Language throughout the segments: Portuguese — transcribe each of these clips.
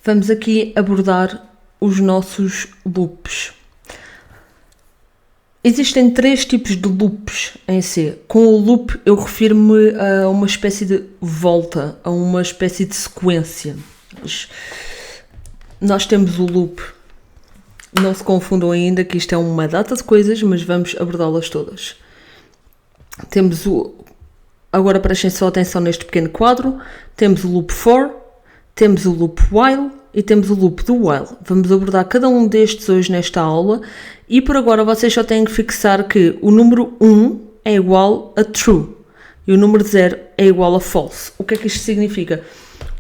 vamos aqui abordar os nossos loops. Existem 3 tipos de loops em C. Com o loop eu refiro-me a uma espécie de volta, a uma espécie de sequência. Nós temos o loop. Não se confundam ainda que isto é uma data de coisas, mas vamos abordá-las todas. Temos agora prestem só atenção neste pequeno quadro, temos o loop for, temos o loop while e temos o loop do while. Vamos abordar cada um destes hoje nesta aula e por agora vocês só têm que fixar que o número 1 é igual a true e o número 0 é igual a false. O que é que isto significa?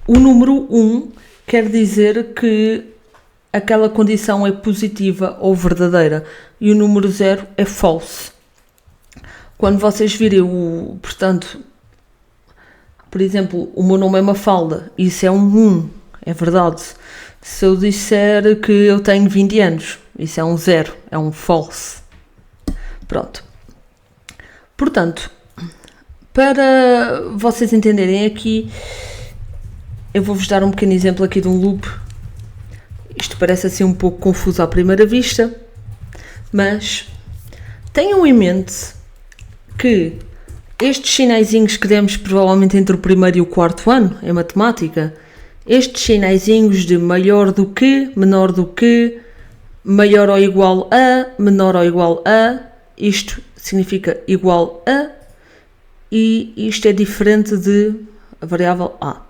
O número 1 quer dizer que aquela condição é positiva ou verdadeira e o número 0 é false. Quando vocês virem portanto, por exemplo, o meu nome é Mafalda, isso é um 1, é verdade. Se eu disser que eu tenho 20 anos, isso é um 0, é um false. Pronto. Portanto, para vocês entenderem aqui, eu vou-vos dar um pequeno exemplo aqui de um loop. Isto parece assim um pouco confuso à primeira vista, mas tenham em mente que estes sinaizinhos que demos provavelmente entre o primeiro e o quarto ano em matemática, estes sinaizinhos de maior do que, menor do que, maior ou igual a, menor ou igual a, isto significa igual a e isto é diferente de a variável a.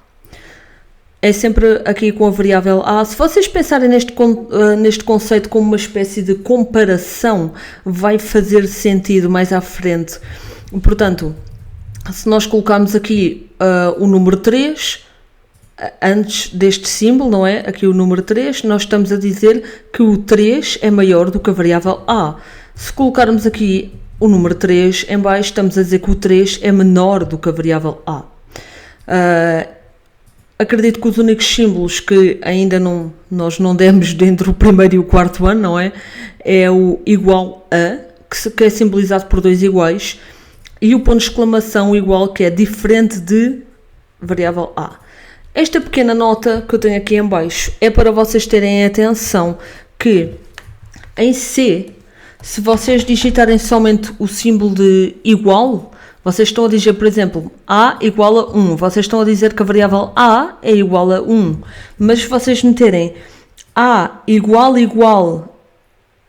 É sempre aqui com a variável a. Se vocês pensarem neste conceito como uma espécie de comparação, vai fazer sentido mais à frente. Portanto, se nós colocarmos aqui o número 3, antes deste símbolo, não é? Aqui o número 3, nós estamos a dizer que o 3 é maior do que a variável a. Se colocarmos aqui o número 3 em baixo, estamos a dizer que o 3 é menor do que a variável a. Acredito que os únicos símbolos que ainda nós não demos dentro do primeiro e o quarto ano, não é? É o igual a, que é simbolizado por 2 iguais, e o ponto de exclamação igual, que é diferente de variável a. Esta pequena nota que eu tenho aqui em baixo é para vocês terem atenção que em C, se vocês digitarem somente o símbolo de igual, vocês estão a dizer, por exemplo, A igual a 1. Vocês estão a dizer que a variável A é igual a 1. Mas se vocês meterem A igual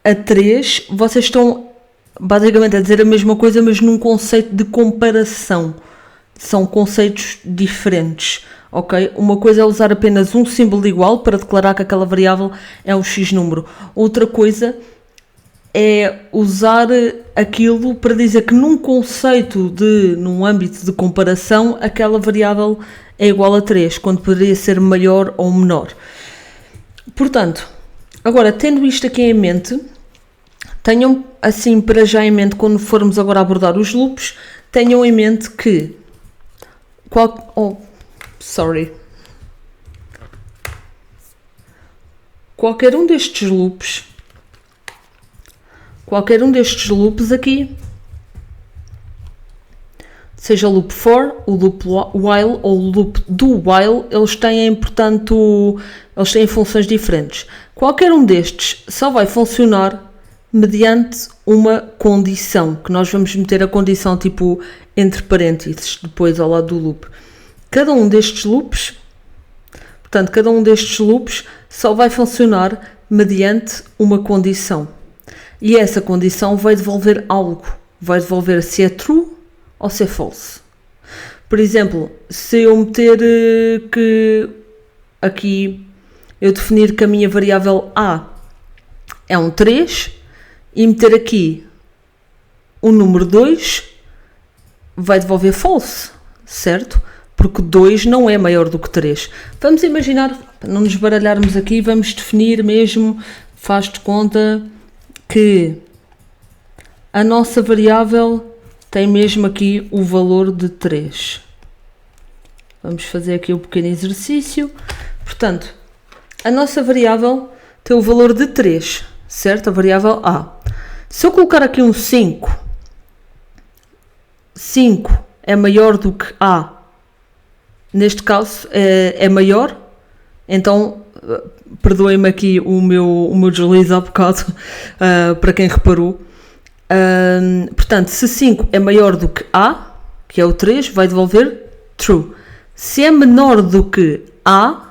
a 3, vocês estão basicamente a dizer a mesma coisa, mas num conceito de comparação. São conceitos diferentes, ok? Uma coisa é usar apenas um símbolo de igual para declarar que aquela variável é um X número. Outra coisa é usar aquilo para dizer que num âmbito de comparação, aquela variável é igual a 3, quando poderia ser maior ou menor. Portanto, agora, tendo isto aqui em mente, tenham assim para já em mente, quando formos agora abordar os loops, tenham em mente que qualquer um destes loops aqui, seja o loop for, o loop while ou o loop do while, eles têm funções diferentes. Qualquer um destes só vai funcionar mediante uma condição, que nós vamos meter a condição tipo entre parênteses, depois ao lado do loop. Cada um destes loops só vai funcionar mediante uma condição. E essa condição vai devolver algo. Vai devolver se é true ou se é false. Por exemplo, se eu meter que aqui eu definir que a minha variável a é um 3 e meter aqui o número 2, vai devolver false, certo? Porque 2 não é maior do que 3. Vamos imaginar, para não nos baralharmos aqui, vamos definir mesmo, faz de conta que a nossa variável tem mesmo aqui o valor de 3. Vamos fazer aqui um pequeno exercício. Portanto, a nossa variável tem o valor de 3, certo? A variável A. Se eu colocar aqui um 5 é maior do que A, neste caso é maior, então perdoem-me aqui o meu deslize há bocado, para quem reparou. Portanto, se 5 é maior do que A, que é o 3, vai devolver true. Se é menor do que A,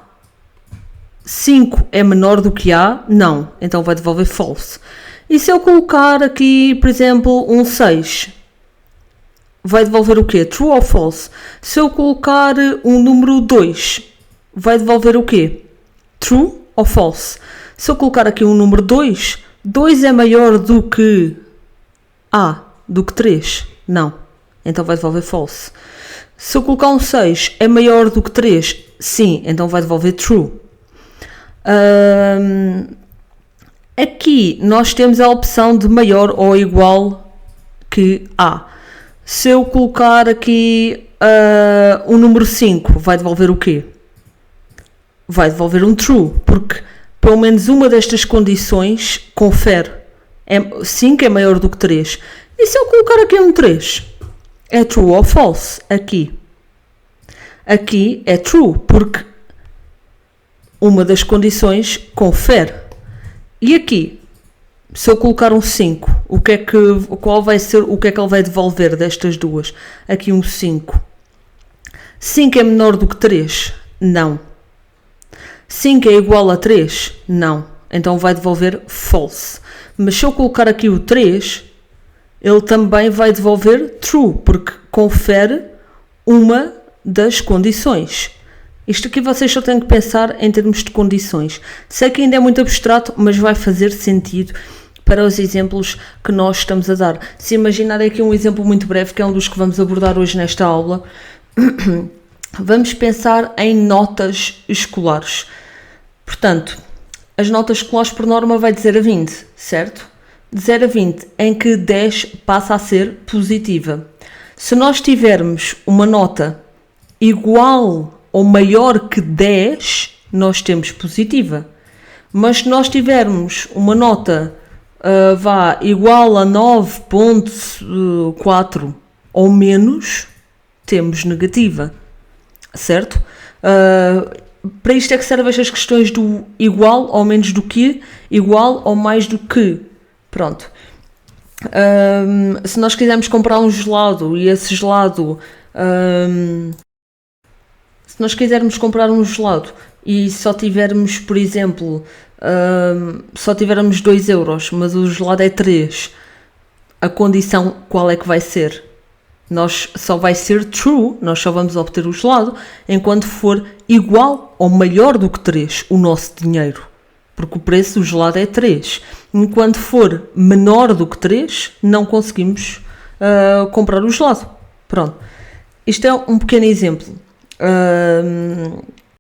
5 é menor do que A, não. Então vai devolver false. E se eu colocar aqui, por exemplo, um 6, vai devolver o quê? True ou false? Se eu colocar um número 2, vai devolver o quê? True ou false? Se eu colocar aqui um número 2, 2 é maior do que A, do que 3? Não. Então vai devolver false. Se eu colocar um 6, é maior do que 3? Sim. Então vai devolver true. Aqui nós temos a opção de maior ou igual que A. Se eu colocar aqui o número 5, vai devolver o quê? Vai devolver um true, porque pelo menos uma destas condições confere. 5 é maior do que 3. E se eu colocar aqui um 3? É true ou false? Aqui é true, porque uma das condições confere. E aqui, se eu colocar um 5, o que é que ele vai devolver destas duas? Aqui um 5. 5 é menor do que 3? Não. 5 é igual a 3? Não. Então vai devolver false. Mas se eu colocar aqui o 3, ele também vai devolver true, porque confere uma das condições. Isto aqui vocês só têm que pensar em termos de condições. Sei que ainda é muito abstrato, mas vai fazer sentido para os exemplos que nós estamos a dar. Se imaginarem aqui um exemplo muito breve, que é um dos que vamos abordar hoje nesta aula, vamos pensar em notas escolares. Portanto, as notas escolares por norma vai de 0 a 20, certo? De 0 a 20, em que 10 passa a ser positiva. Se nós tivermos uma nota igual ou maior que 10, nós temos positiva. Mas se nós tivermos uma nota igual a 9.4 ou menos, temos negativa, certo? Para isto é que servem estas questões do igual ou menos do que, igual ou mais do que. Pronto. Se nós quisermos comprar um gelado e esse gelado... se nós quisermos comprar um gelado e só tivermos, por exemplo, só tivermos 2 euros, mas o gelado é 3, a condição qual é que vai ser? Só vai ser true, nós só vamos obter o gelado enquanto for igual ou maior do que 3 o nosso dinheiro, porque o preço do gelado é 3. Enquanto for menor do que 3, não conseguimos comprar o gelado. Pronto. Isto é um pequeno exemplo.